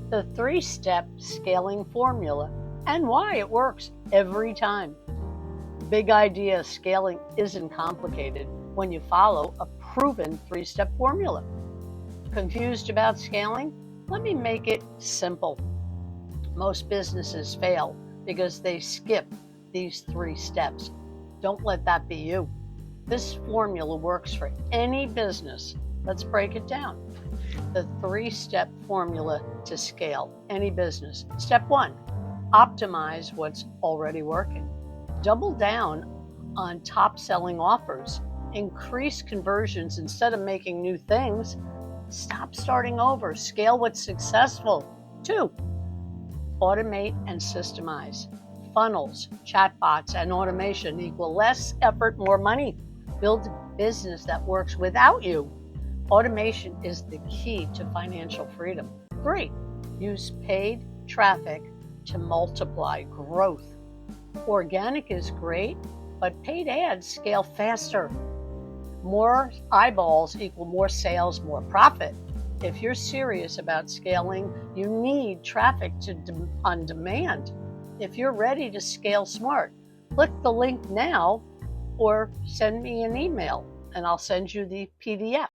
the 3-step scaling formula and why it works every time. Big idea scaling isn't complicated when you follow a proven 3-step formula. Confused about scaling? Let me make it simple. Most businesses fail because they skip these 3 steps. Don't let that be you. This formula works for any business. Let's break it down. The 3-step formula to scale any business. Step 1, optimize what's already working. Double down on top-selling offers. Increase conversions instead of making new things. Stop starting over. Scale what's successful. 2, automate and systemize. Funnels, chatbots, and automation equal less effort, more money. Build a business that works without you. Automation is the key to financial freedom. 3, use paid traffic to multiply growth. Organic is great, but paid ads scale faster. More eyeballs equal more sales, more profit. If you're serious about scaling, you need traffic on demand. If you're ready to scale smart, click the link now or send me an email and I'll send you the PDF.